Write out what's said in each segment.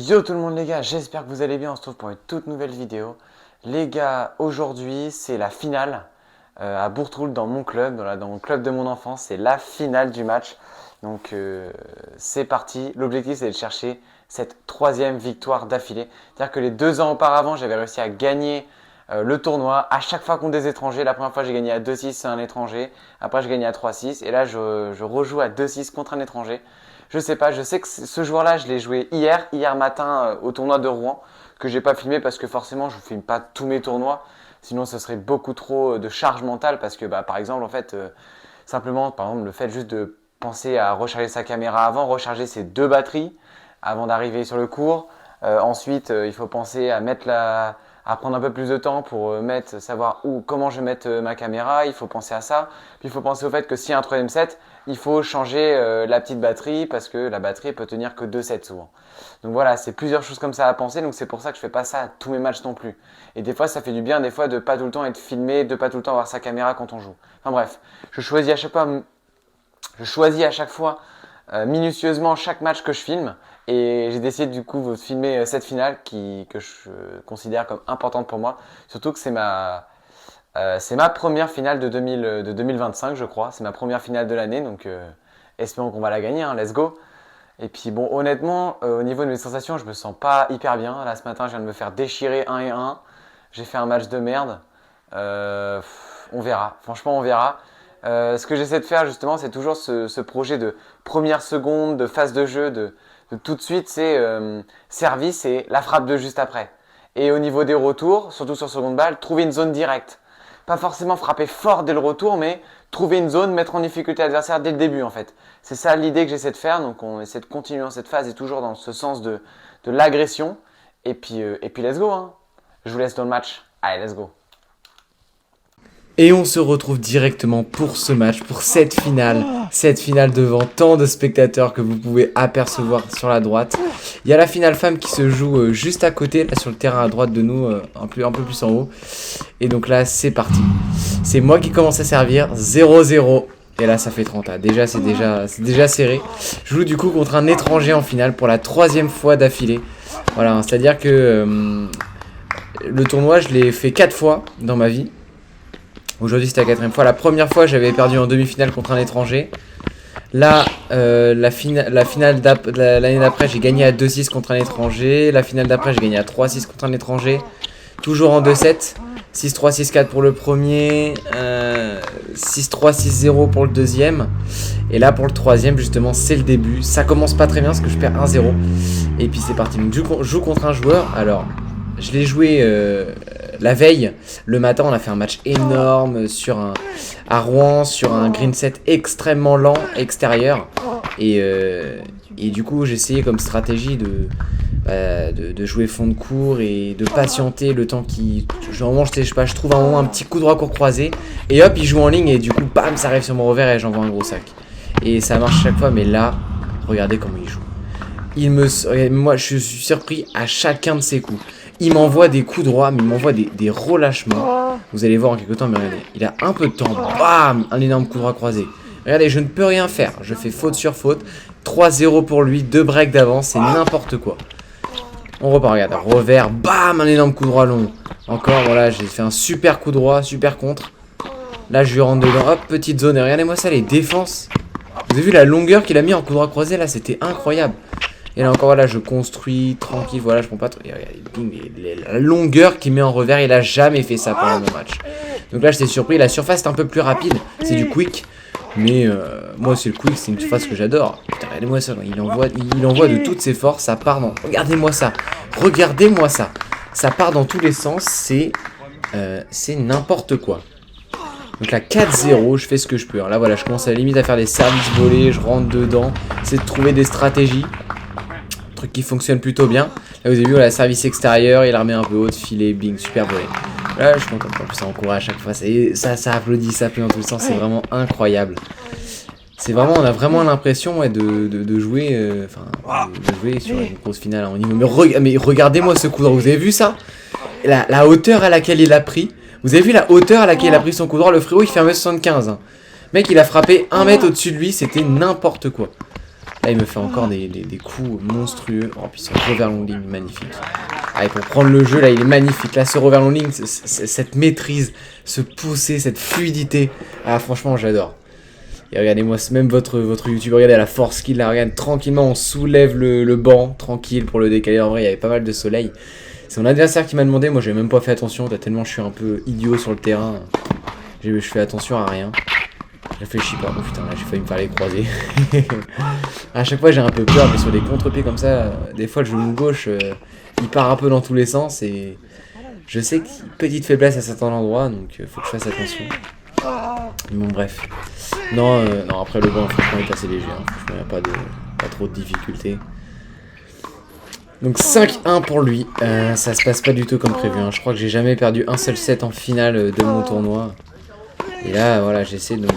Yo tout le monde les gars, j'espère que vous allez bien, on se retrouve pour une toute nouvelle vidéo. Les gars, aujourd'hui c'est la finale à Bourtroul dans mon club, dans le club de mon enfance, c'est la finale du match. Donc c'est parti, l'objectif c'est de chercher cette troisième victoire d'affilée. C'est-à-dire que les 2 ans auparavant j'avais réussi à gagner le tournoi à chaque fois contre des étrangers. La première fois j'ai gagné à 2-6 un étranger, après j'ai gagné à 3-6 et là je rejoue à 2-6 contre un étranger. Je sais pas, je sais que ce joueur-là, je l'ai joué hier matin au tournoi de Rouen, que j'ai pas filmé parce que forcément je ne filme pas tous mes tournois, sinon ce serait beaucoup trop de charge mentale parce que par exemple en fait, simplement par exemple le fait juste de penser à recharger sa caméra avant, recharger ses 2 batteries avant d'arriver sur le cours. Ensuite il faut penser à prendre un peu plus de temps pour savoir comment je vais mettre ma caméra, il faut penser à ça. Puis il faut penser au fait que s'il y a un 3ème set, il faut changer la petite batterie parce que la batterie peut tenir que 2 sets souvent. Donc voilà, c'est plusieurs choses comme ça à penser, donc c'est pour ça que je fais pas ça à tous mes matchs non plus. Et des fois ça fait du bien des fois de pas tout le temps être filmé, de pas tout le temps avoir sa caméra quand on joue. Enfin bref, je choisis à chaque fois minutieusement chaque match que je filme. Et j'ai décidé du coup de filmer cette finale que je considère comme importante pour moi. Surtout que c'est ma première finale de 2025 je crois. C'est ma première finale de l'année, donc espérons qu'on va la gagner, hein, let's go. Et puis bon, honnêtement, au niveau de mes sensations, je me sens pas hyper bien. Là ce matin je viens de me faire déchirer 1-1. J'ai fait un match de merde. On verra, franchement on verra. Ce que j'essaie de faire justement, c'est toujours ce projet de première seconde, de phase de jeu, de tout de suite, c'est service et la frappe de juste après. Et au niveau des retours, surtout sur seconde balle, trouver une zone directe. Pas forcément frapper fort dès le retour, mais trouver une zone, mettre en difficulté l'adversaire dès le début en fait. C'est ça l'idée que j'essaie de faire, donc on essaie de continuer dans cette phase et toujours dans ce sens de l'agression. Et puis let's go, hein. Je vous laisse dans le match. Allez, let's go. Et on se retrouve directement pour ce match, pour cette finale devant tant de spectateurs que vous pouvez apercevoir sur la droite. Il y a la finale femme qui se joue juste à côté, là sur le terrain à droite de nous, un peu plus en haut. Et donc là, c'est parti. C'est moi qui commence à servir, 0-0. Et là, ça fait 30. Déjà, c'est déjà serré. Je joue du coup contre un étranger en finale pour la 3e fois d'affilée. Voilà, c'est-à-dire que le tournoi, je l'ai fait 4 fois dans ma vie. Aujourd'hui c'était la 4ème fois. La première fois j'avais perdu en demi-finale contre un étranger. Là la finale l'année d'après j'ai gagné à 2-6 contre un étranger. La finale d'après j'ai gagné à 3-6 contre un étranger. Toujours en 2-7. 6-3, 6-4 pour le premier. 6-3, 6-0 pour le deuxième. Et là pour le 3ème justement c'est le début. Ça commence pas très bien parce que je perds 1-0. Et puis c'est parti. Donc je joue contre un joueur. Alors je l'ai joué la veille, le matin on a fait un match énorme à Rouen sur un green set extrêmement lent extérieur et du coup j'ai essayé comme stratégie de jouer fond de cours et de patienter le temps genre, je trouve un moment un petit coup droit court croisé et hop il joue en ligne et du coup bam ça arrive sur mon revers et j'envoie un gros sac et ça marche chaque fois. Mais là regardez comment il joue. Moi je suis surpris à chacun de ses coups. Il m'envoie des coups droits, mais il m'envoie des relâchements. Vous allez voir en quelques temps, mais regardez, il a un peu de temps. Bam, un énorme coup droit croisé. Regardez, je ne peux rien faire. Je fais faute sur faute. 3-0 pour lui, 2 breaks d'avance, c'est n'importe quoi. On repart, regarde, revers, bam, un énorme coup droit long. Encore, voilà, j'ai fait un super coup droit, super contre. Là, je lui rentre dedans, hop, petite zone. Et regardez-moi ça, les défenses. Vous avez vu la longueur qu'il a mis en coup droit croisé, là, c'était incroyable. Et là encore, voilà, je construis tranquille, voilà, je prends pas trop. La longueur qu'il met en revers, il a jamais fait ça pendant mon match. Donc là, j'étais surpris. La surface est un peu plus rapide, c'est du quick. Mais moi, c'est le quick, c'est une surface que j'adore. Putain, regardez-moi ça, il envoie de toutes ses forces, ça part dans. Regardez-moi ça, ça part dans tous les sens, c'est n'importe quoi. Donc là 4-0, je fais ce que je peux. Alors là voilà, je commence à la limite à faire des services volés, je rentre dedans, j'essaie de trouver des stratégies. Truc qui fonctionne plutôt bien. Là vous avez vu voilà, service extérieur, il la remet un peu haute, filet, bing, super volé. Là je suis content, en plus ça encourage à chaque fois, ça applaudit, ça applaudit dans tous les sens, c'est vraiment incroyable. On a vraiment l'impression de jouer, de jouer sur une grosse finale en niveau. Mais regardez-moi ce coup droit, vous avez vu ça? La hauteur à laquelle il a pris. Vous avez vu la hauteur à laquelle il a pris son coup droit? Le frérot il fait 1m75. Hein. Mec il a frappé 1 mètre au-dessus de lui, c'était n'importe quoi. Là, il me fait encore des coups monstrueux. Oh, puis son revers long ligne, magnifique. Allez, pour prendre le jeu, là, il est magnifique. Là, ce revers long ligne, cette maîtrise, ce pousser, cette fluidité. Ah, franchement, j'adore. Et regardez-moi, même votre YouTube, regardez à la force qu'il là, regarde, tranquillement, on soulève le banc, tranquille, pour le décaler. En vrai, il y avait pas mal de soleil. C'est mon adversaire qui m'a demandé, moi, j'ai même pas fait attention, tellement je suis un peu idiot sur le terrain. Je fais attention à rien. Je réfléchis pas. Oh putain, là j'ai failli me faire les croiser. À chaque fois j'ai un peu peur, mais sur des contre-pieds comme ça, des fois le genou gauche il part un peu dans tous les sens et je sais que petite faiblesse à certains endroits, donc faut que je fasse attention. Bon bref. Non, après le banc franchement il est assez léger, hein. Franchement il n'y a pas trop de difficultés. Donc 5-1 pour lui, ça se passe pas du tout comme prévu, hein. Je crois que j'ai jamais perdu un seul set en finale de mon tournoi. Et là, voilà, j'essaie donc...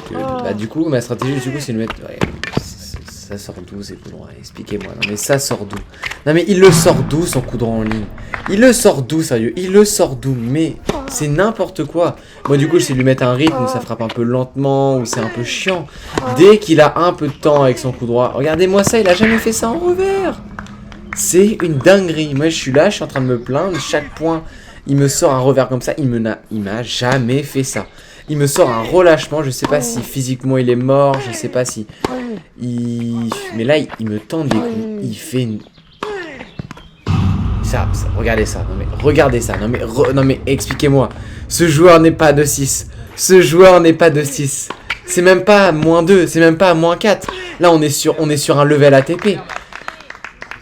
du coup, ma stratégie, du coup, c'est de mettre... Ouais, ça sort d'où, ces coups droits? Expliquez-moi. Non, mais ça sort d'où? Non, mais il le sort d'où, son coup droit en ligne? Il le sort d'où, sérieux? Il le sort d'où? Mais c'est n'importe quoi. Moi, du coup, j'essaie de lui mettre un rythme où ça frappe un peu lentement, où c'est un peu chiant. Dès qu'il a un peu de temps avec son coup droit... Regardez-moi ça, il a jamais fait ça en revers. C'est une dinguerie. Moi, je suis là, je suis en train de me plaindre. Chaque point, il me sort un revers comme ça. Il m'a jamais fait ça. Il me sort un relâchement, je sais pas si physiquement il est mort, je sais pas si... Mais là, il me tend des coups, il fait une... Ça, regardez ça, non mais regardez ça, non mais expliquez-moi. Ce joueur n'est pas de 6, ce joueur n'est pas de 6. C'est même pas moins 2, c'est même pas moins 4. Là, on est sur un level ATP.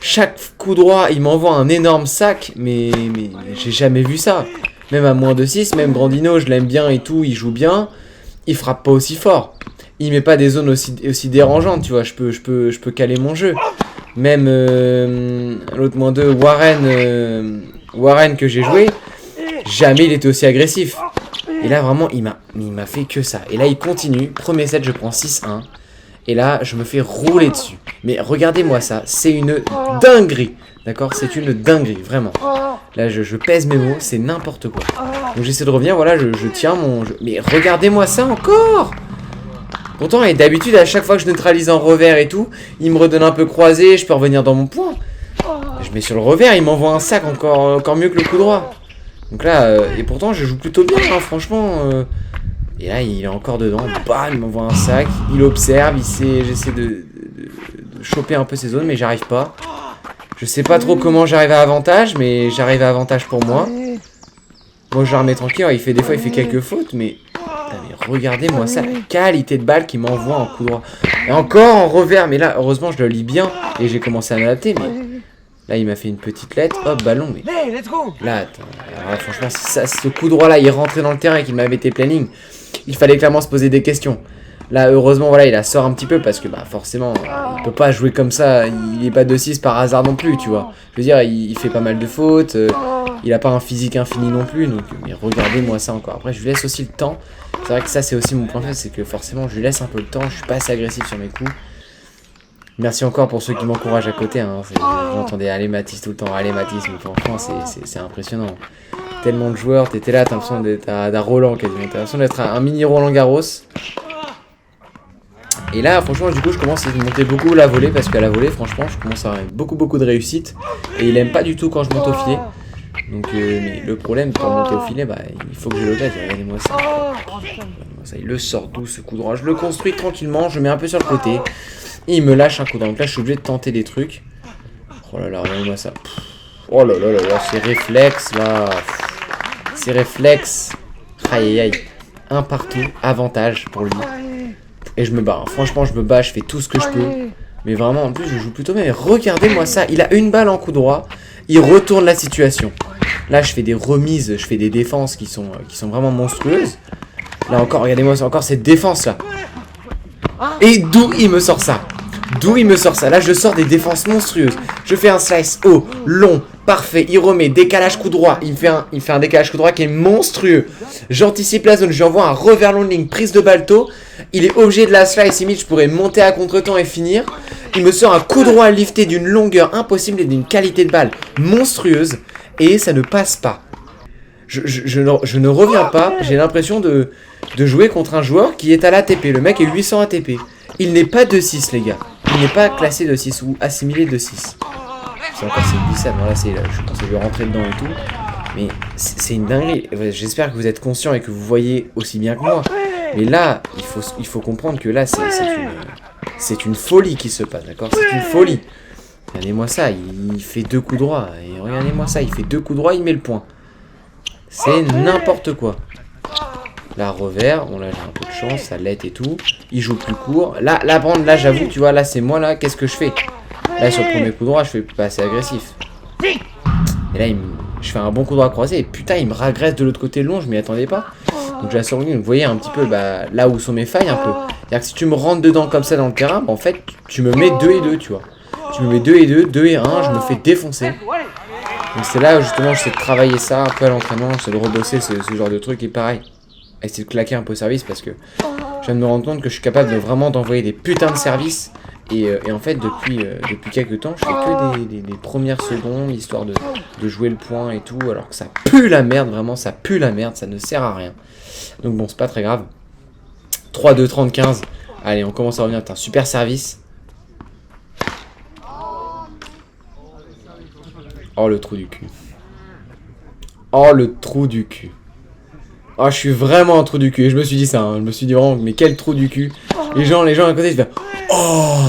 Chaque coup droit, il m'envoie un énorme sac, mais j'ai jamais vu ça. Même à moins de 6, même Grandino, je l'aime bien et tout, il joue bien. Il frappe pas aussi fort. Il met pas des zones aussi dérangeantes, tu vois. Je peux caler mon jeu. Même l'autre moins 2, Warren que j'ai joué, jamais il était aussi agressif. Et là, vraiment, il m'a fait que ça. Et là, il continue. Premier set, je prends 6-1. Et là, je me fais rouler dessus. Mais regardez-moi ça. C'est une dinguerie. D'accord? C'est une dinguerie, vraiment. Là, je pèse mes mots, c'est n'importe quoi. Donc j'essaie de revenir, voilà, je tiens mon jeu. Mais regardez-moi ça encore! Pourtant, et d'habitude, à chaque fois que je neutralise en revers et tout, il me redonne un peu croisé, je peux revenir dans mon point. Je mets sur le revers, il m'envoie un sac encore mieux que le coup droit. Donc là, et pourtant, je joue plutôt bien, hein, franchement. Et là, il est encore dedans, bam, il m'envoie un sac, il observe, j'essaie de choper un peu ses zones, mais j'arrive pas. Je sais pas trop comment j'arrive à avantage, mais j'arrive à avantage pour moi. Moi, je la remets tranquille. Des fois, il fait quelques fautes, mais... Putain, mais regardez-moi ça, la qualité de balle qu'il m'envoie en coup droit. Et encore en revers, mais là, heureusement, je le lis bien. Et j'ai commencé à m'adapter, mais... Là, il m'a fait une petite lettre. Hop, ballon, mais... Là, attends. Alors, franchement, si ce coup droit-là, il rentrait dans le terrain et qu'il m'avait été planning, il fallait clairement se poser des questions. Là, heureusement, voilà, il la sort un petit peu parce que, bah, forcément, il peut pas jouer comme ça. Il est pas de 6 par hasard non plus, tu vois. Je veux dire, il fait pas mal de fautes. Il a pas un physique infini non plus. Donc, mais regardez-moi ça encore. Après, je lui laisse aussi le temps. C'est vrai que ça, c'est aussi mon point faible. C'est que forcément, je lui laisse un peu le temps. Je suis pas assez agressif sur mes coups. Merci encore pour ceux qui m'encouragent à côté. Hein. J'entendais allez Mathis tout le temps. Allez Mathis. Mais franchement, c'est impressionnant. Tellement de joueurs. T'étais là, t'as l'impression d'être à Roland quasiment. T'as l'impression d'être un mini Roland Garros. Et là, franchement, du coup, je commence à monter beaucoup la volée parce qu'à la volée, franchement, je commence à avoir beaucoup de réussite. Et il aime pas du tout quand je monte au filet. Donc, mais le problème, pour monter au filet, bah, il faut que j'ai l'occasion. Regardez-moi ça. Ça. Il le sort d'où ce coup droit? Je le construis tranquillement, je le mets un peu sur le côté. Et il me lâche un coup droit. Donc là, je suis obligé de tenter des trucs. Oh là là, regardez-moi ça. Oh là là là là, ces réflexes là. Ces réflexes. Aïe aïe aïe. Un partout, avantage pour lui. Et je me bats, hein. Franchement je me bats, je fais tout ce que je peux. Mais vraiment en plus je joue plutôt bien. Regardez-moi ça, il a une balle en coup droit. Il retourne la situation. Là je fais des remises, je fais des défenses qui sont vraiment monstrueuses. Là encore, regardez-moi encore cette défense là. Et d'où il me sort ça? D'où il me sort ça? Là je sors des défenses monstrueuses. Je fais un slice haut, long, parfait. Il remet, décalage coup droit. Il me fait un décalage coup droit qui est monstrueux. J'anticipe la zone, je lui envoie un revers long ligne, prise de balle tôt. Il est obligé de la slice, limite je pourrais monter à contre-temps et finir. Il me sort un coup droit lifté d'une longueur impossible et d'une qualité de balle monstrueuse. Et ça ne passe pas. Je ne reviens pas. J'ai l'impression de jouer contre un joueur qui est à l'ATP. Le mec est 800 ATP. Il n'est pas 2-6 les gars. il n'est pas classé de 6 ou assimilé de 6. C'est encore cette glissade, voilà, je pense lui rentrer dedans et tout. Mais c'est une dinguerie. J'espère que vous êtes conscient et que vous voyez aussi bien que moi. Mais là, il faut comprendre que là, c'est une folie qui se passe, d'accord? C'est une folie. Regardez-moi ça, il fait 2 coups droits. Et regardez-moi ça, il fait 2 coups droits, il met le point. C'est n'importe quoi. Là, revers. Bon, là, j'ai un peu de chance, ça l'aide et tout. Il joue plus court. Là, j'avoue, tu vois, là, c'est moi, là, qu'est-ce que je fais? Là, sur le premier coup droit, je fais pas assez agressif. Et là, je fais un bon coup droit croisé. Et putain, il me ragresse de l'autre côté long, je m'y attendais pas. Donc, je la sors. Vous voyez un petit peu là où sont mes failles, un peu. C'est-à-dire que si tu me rentres dedans comme ça dans le terrain, en fait, tu me mets 2 et 2, tu vois. Tu me mets 2 et 2, 2 et 1, je me fais défoncer. Donc, c'est là où justement, j'essaie de travailler ça un peu à l'entraînement, j'essaie de rebosser ce genre de truc. Et pareil, essayer de claquer un peu au service parce que je viens de me rendre compte que je suis capable de vraiment d'envoyer des putains de services. Et en fait, depuis quelques temps, je fais que des premières secondes, histoire de jouer le point et tout, alors que ça pue la merde, vraiment, ça pue la merde, ça ne sert à rien. Donc bon, c'est pas très grave. 3-2, 30-15. Allez, on commence à revenir. Putain, super service. Oh, le trou du cul. Oh, le trou du cul. Oh, je suis vraiment un trou du cul. Et je me suis dit ça, hein. Je me suis dit vraiment, mais quel trou du cul. Les gens à côté, ils font oh,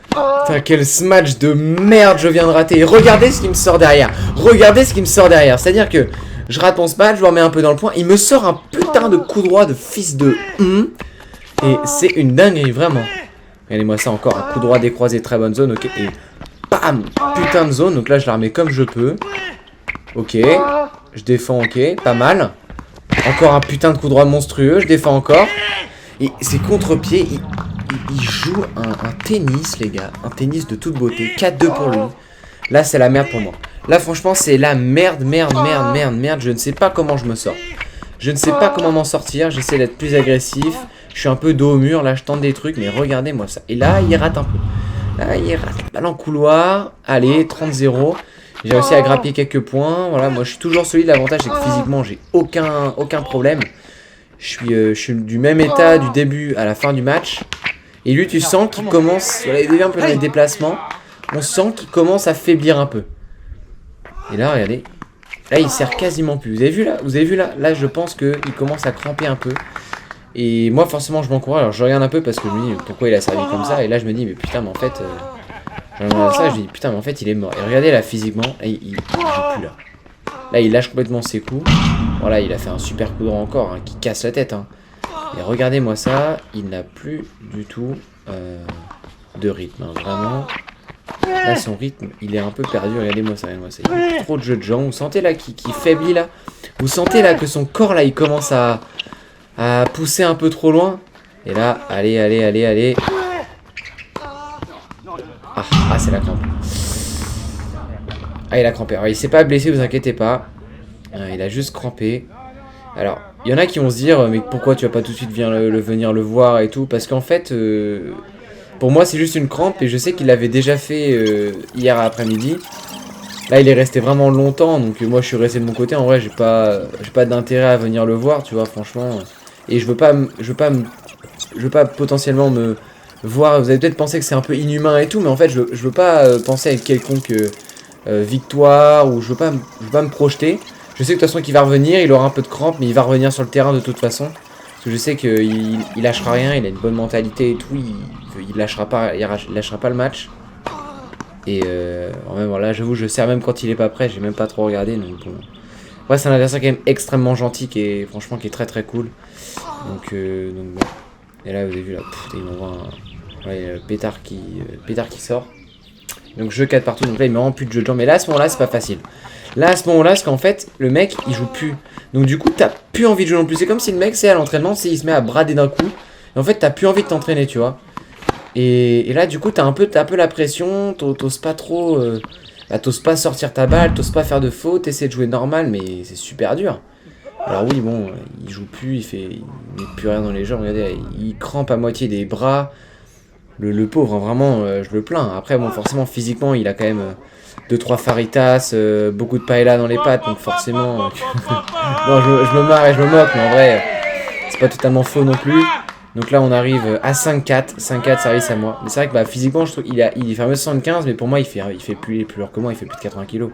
putain, quel smash de merde je viens de rater. Et regardez ce qui me sort derrière. Regardez ce qui me sort derrière. C'est-à-dire que je rate mon smash, je le remets un peu dans le point. Il me sort un putain de coup droit de fils de et c'est une dinguerie, vraiment. Regardez-moi ça encore. Un coup droit décroisé, très bonne zone, ok. Et bam, putain de zone. Donc là, je la remets comme je peux. Ok. Je défends, ok. Pas mal. Encore un putain de coup droit monstrueux. Je défends encore. Et c'est contre-pied. Il joue un tennis, les gars. Un tennis de toute beauté. 4-2 pour lui. Là, c'est la merde pour moi. Là, franchement, c'est la merde. Je ne sais pas comment je me sors. Je ne sais pas comment m'en sortir. J'essaie d'être plus agressif. Je suis un peu dos au mur. Là, je tente des trucs. Mais regardez-moi ça. Et là, il rate un peu. Là, il rate. Balle en couloir. Allez, 30-0. J'ai réussi à grappiller quelques points. Voilà, moi, je suis toujours solide. L'avantage, c'est que physiquement, j'ai aucun problème. Je suis du même état du début à la fin du match. Et lui, tu sens qu'il commence... Voilà, il devient un peu dans les déplacements. On sent qu'il commence à faiblir un peu. Et là, regardez. Là, il sert quasiment plus. Vous avez vu là? Là, je pense qu'il commence à cramper un peu. Et moi, forcément, je m'encourage. Alors, je regarde un peu parce que je me dis pourquoi il a servi comme ça. Et là, je me dis, mais putain, mais en fait... je regarde ça, je me dis, putain, mais en fait, il est mort. Et regardez là, physiquement, là, il joue plus là. Là, il lâche complètement ses coups. Voilà, il a fait un super coup droit encore, hein, qui casse la tête. Hein. Et regardez-moi ça, il n'a plus du tout de rythme, hein, vraiment. Là, son rythme, il est un peu perdu. Regardez-moi ça. Il y a trop de jeux de jambes. Vous sentez là qu'il faiblit là. Vous sentez là que son corps là, il commence à pousser un peu trop loin. Et là, allez. Ah, c'est la crampe. Ah, il a crampé. Alors, il s'est pas blessé, vous inquiétez pas. Il a juste crampé. Alors, il y en a qui vont se dire, mais pourquoi tu vas pas tout de suite venir le voir et tout? Parce qu'en fait, pour moi, c'est juste une crampe et je sais qu'il l'avait déjà fait hier après-midi. Là, il est resté vraiment longtemps, donc moi, je suis resté de mon côté. En vrai, j'ai pas d'intérêt à venir le voir, tu vois, franchement. Et je veux pas potentiellement me voir. Vous avez peut-être pensé que c'est un peu inhumain et tout, mais en fait, je veux pas penser à quelconque victoire ou je veux pas me projeter. Je sais que de toute façon qu'il va revenir, il aura un peu de crampe, mais il va revenir sur le terrain de toute façon. Parce que je sais qu'il lâchera rien, il a une bonne mentalité et tout, il lâchera pas le match. Et même là, j'avoue, je sais même quand il est pas prêt, j'ai même pas trop regardé. Donc bon. Ouais, c'est un adversaire quand même extrêmement gentil, qui est très très cool. Donc bon. Et là, vous avez vu là, il m'envoie un pétard qui sort. Donc jeu 4 partout, donc là il me rend plus de jeu de jambes. Mais là à ce moment là c'est pas facile. Là à ce moment là, parce qu'en fait le mec il joue plus. Donc du coup t'as plus envie de jouer non plus. C'est comme si le mec c'est à l'entraînement, il se met à brader d'un coup. Et en fait t'as plus envie de t'entraîner, tu vois. Et là du coup t'as un peu la pression, t'oses pas trop. T'oses pas sortir ta balle, t'oses pas faire de faute, essayer de jouer normal, mais c'est super dur. Alors oui bon, il joue plus, il met plus rien dans les jambes, regardez, il crampe à moitié des bras. Le pauvre, hein, vraiment, je le plains. Après, bon, forcément, physiquement, il a quand même 2-3 faritas, beaucoup de paella dans les pattes, donc forcément... bon, je me marre et je me moque, mais en vrai, c'est pas totalement faux non plus. Donc là, on arrive à 5-4. 5-4, service à moi. Mais c'est vrai que bah, physiquement, je trouve il fait 1m75, mais pour moi, il fait plus lourd que moi. Il fait plus de 80 kg.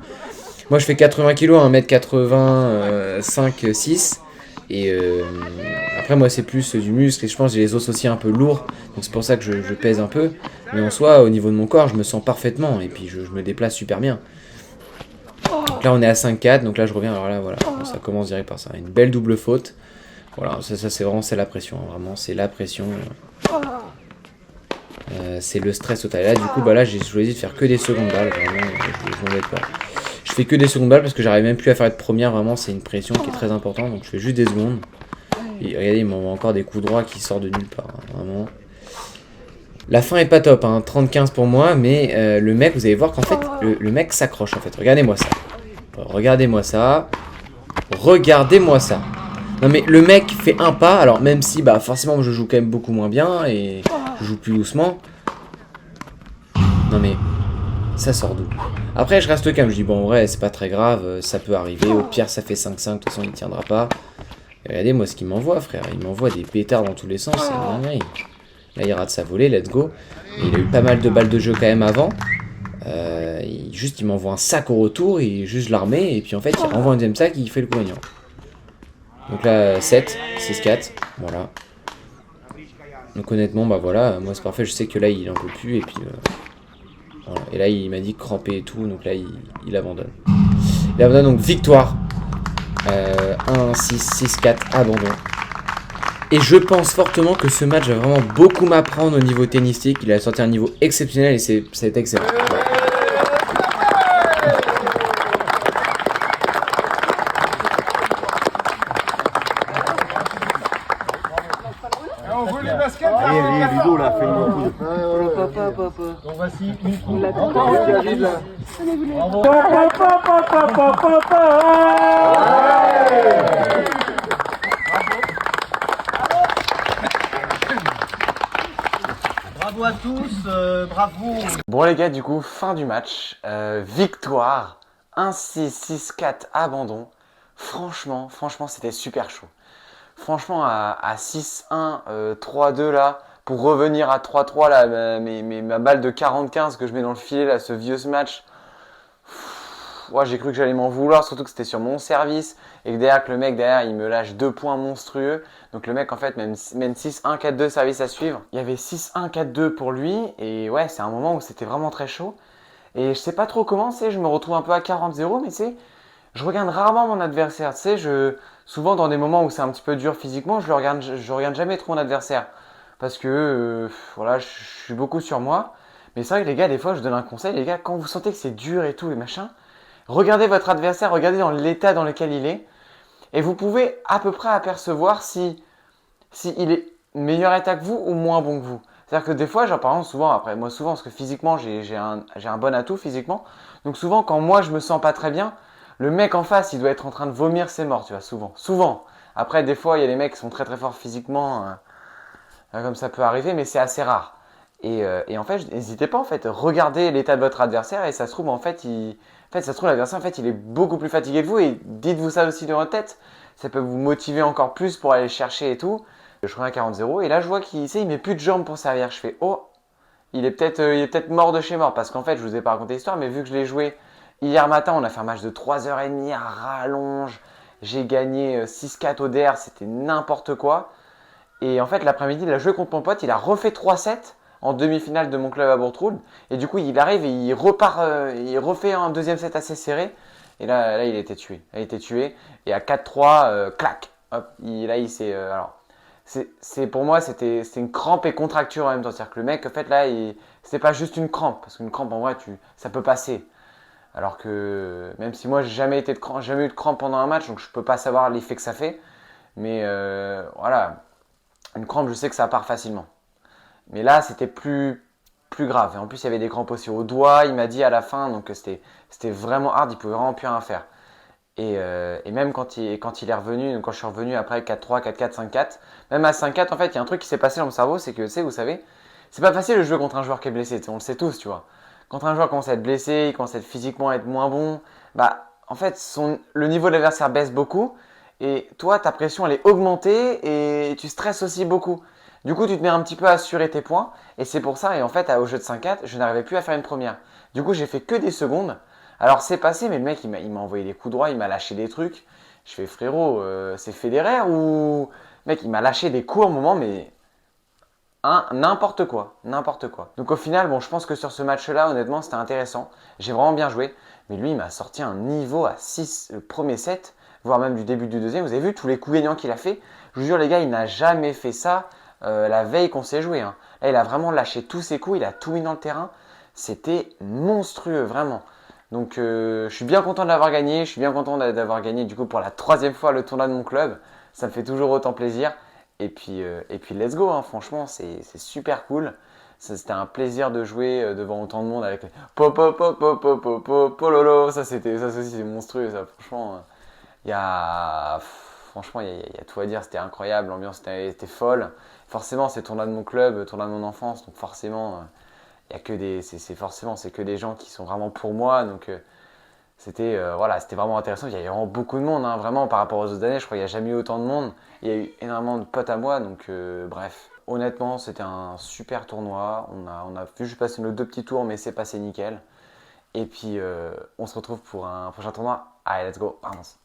Moi, je fais 80 kg, 1m85, 6. Et après, moi, c'est plus du muscle. Et je pense que j'ai les os aussi un peu lourds. Donc c'est pour ça que je pèse un peu. Mais en soi, au niveau de mon corps, je me sens parfaitement. Et puis, je me déplace super bien. Donc là, on est à 5-4. Donc là, je reviens. Alors là, voilà. Ça commence direct par ça. Une belle double faute. Voilà, ça c'est vraiment la pression, hein, vraiment c'est la pression. C'est le stress total. Et là du coup bah là j'ai choisi de faire que des secondes balles, vraiment je m'embête pas. Je fais que des secondes balles parce que j'arrive même plus à faire de première, vraiment c'est une pression qui est très importante, donc je fais juste des secondes. Et regardez, il m'envoie encore des coups droits qui sortent de nulle part, hein, vraiment. La fin est pas top, hein, 30-15 pour moi, mais le mec, vous allez voir qu'en fait, le mec s'accroche en fait. Regardez-moi ça. Regardez-moi ça. Regardez-moi ça. Non mais le mec fait un pas, alors même si bah forcément je joue quand même beaucoup moins bien et je joue plus doucement. Non mais ça sort d'où? Après je reste calme, je dis bon en vrai c'est pas très grave, ça peut arriver, au pire ça fait 5-5, de toute façon il tiendra pas. Et regardez moi ce qu'il m'envoie frère, il m'envoie des pétards dans tous les sens, c'est une dinguerie. Là il rate sa volée, let's go. Et il a eu pas mal de balles de jeu quand même avant. Il m'envoie un sac au retour, et juste l'armée, et puis en fait il renvoie un deuxième sac et il fait le coup gagnant. Donc là 7, 6-4, voilà. Donc honnêtement bah voilà, moi c'est parfait, je sais que là il en peut plus et puis voilà. Et là il m'a dit crampé et tout, donc là il abandonne. Il abandonne donc victoire. 1-6, 6-4, abandon. Et je pense fortement que ce match va vraiment beaucoup m'apprendre au niveau tennistique. Il a sorti un niveau exceptionnel et c'est excellent. Voilà. On veut les baskets. Allez, Ludo, là, fais-moi un coup de... Papa. Donc voici une coupe. Encore un qui arrive, là. Bravo. Bravo à tous, bravo. Bon les gars, du coup, fin du match. Victoire. 1-6, 6-4, abandon. Franchement, c'était super chaud. Franchement, à 6-1, 3-2 là, pour revenir à 3-3 là, ma balle de 40-15 que je mets dans le filet là, ce vieux match. Ouais, j'ai cru que j'allais m'en vouloir, surtout que c'était sur mon service et que derrière, le mec derrière il me lâche 2 points monstrueux. Donc le mec en fait mène 6-1, 4-2 service à suivre. Il y avait 6-1, 4-2 pour lui et ouais, c'est un moment où c'était vraiment très chaud. Et je sais pas trop comment, je me retrouve un peu à 40-0, mais je regarde rarement mon adversaire. Souvent dans des moments où c'est un petit peu dur physiquement, je regarde jamais trop mon adversaire. Parce que voilà, je suis beaucoup sur moi. Mais c'est vrai que les gars, des fois je donne un conseil, les gars, quand vous sentez que c'est dur et tout et machin, regardez votre adversaire, regardez dans l'état dans lequel il est. Et vous pouvez à peu près apercevoir si il est meilleur état que vous ou moins bon que vous. C'est-à-dire que des fois, genre par exemple, souvent, parce que physiquement, j'ai un bon atout physiquement. Donc souvent, quand moi, je me sens pas très bien, le mec en face, il doit être en train de vomir ses morts, tu vois, souvent. Après, des fois, il y a des mecs qui sont très très forts physiquement, comme ça peut arriver, mais c'est assez rare. Et en fait, n'hésitez pas, en fait, regardez l'état de votre adversaire et ça se trouve, l'adversaire, en fait, il est beaucoup plus fatigué que vous et dites-vous ça aussi dans votre tête. Ça peut vous motiver encore plus pour aller chercher et tout. Je reviens à 40-0 et là, je vois qu'il met plus de jambes pour servir. Je fais, oh, il est peut-être mort de chez mort parce qu'en fait, je vous ai pas raconté l'histoire, mais vu que je l'ai joué hier matin, on a fait un match de 3h30 à rallonge. J'ai gagné 6-4 au DR, c'était n'importe quoi. Et en fait, l'après-midi, il a joué contre mon pote, il a refait 3-7 en demi-finale de mon club à Bourtroul. Et du coup, il arrive et il repart, il refait un deuxième set assez serré. Et là, il était tué. Et à 4-3, clac. Hop, il s'est. Pour moi, c'était une crampe et contracture en même temps. C'est-à-dire que le mec, en fait, là, c'était pas juste une crampe. Parce qu'une crampe, en vrai, ça peut passer. Alors que, même si moi, j'ai jamais eu de crampe pendant un match, donc je peux pas savoir l'effet que ça fait. Mais voilà, une crampe, je sais que ça part facilement. Mais là, c'était plus grave. Et en plus, il y avait des crampes aussi au doigt. Il m'a dit à la fin, donc c'était vraiment hard. Il pouvait vraiment plus rien faire. Et même quand il est revenu, donc quand je suis revenu après 4-3, 4-4, 5-4, même à 5-4, en fait, il y a un truc qui s'est passé dans mon cerveau, c'est que, vous savez, c'est pas facile de jouer contre un joueur qui est blessé. On le sait tous, tu vois. Quand un joueur commence à être blessé, il commence à être physiquement moins bon, bah, en fait, le niveau de l'adversaire baisse beaucoup. Et toi, ta pression, elle est augmentée et tu stresses aussi beaucoup. Du coup, tu te mets un petit peu à assurer tes points. Et c'est pour ça, et en fait, au jeu de 5-4, je n'arrivais plus à faire une première. Du coup, j'ai fait que des secondes. Alors, c'est passé, mais le mec, il m'a envoyé des coups droits, il m'a lâché des trucs. Je fais, frérot, c'est Federer ou... Mec, il m'a lâché des coups au moment, mais... n'importe quoi, n'importe quoi. Donc au final, bon, je pense que sur ce match-là, honnêtement, c'était intéressant. J'ai vraiment bien joué. Mais lui, il m'a sorti un niveau à 6 le premier set, voire même du début du deuxième. Vous avez vu tous les coups gagnants qu'il a fait? Je vous jure, les gars, il n'a jamais fait ça la veille qu'on s'est joué. Hein. Là, il a vraiment lâché tous ses coups, il a tout mis dans le terrain. C'était monstrueux, vraiment. Donc je suis bien content de l'avoir gagné. Je suis bien content d'avoir gagné du coup pour la 3e fois le tournoi de mon club. Ça me fait toujours autant plaisir. Et puis let's go, hein. Franchement, c'est super cool. C'était un plaisir de jouer devant autant de monde avec pololo. Ça aussi c'est monstrueux. Ça, franchement, il y a franchement il y a tout à dire. C'était incroyable, l'ambiance était folle. Forcément, c'est tournoi de mon club, tournoi de mon enfance, donc forcément il y a que c'est que des gens qui sont vraiment pour moi. Donc c'était voilà, c'était vraiment intéressant. Il y avait vraiment beaucoup de monde, hein, vraiment par rapport aux autres années. Je crois qu'il n'y a jamais eu autant de monde. Il y a eu énormément de potes à moi, donc bref. Honnêtement, c'était un super tournoi. On a vu juste passer nos 2 petits tours, mais c'est passé nickel. Et puis on se retrouve pour un prochain tournoi. Allez, let's go, avance.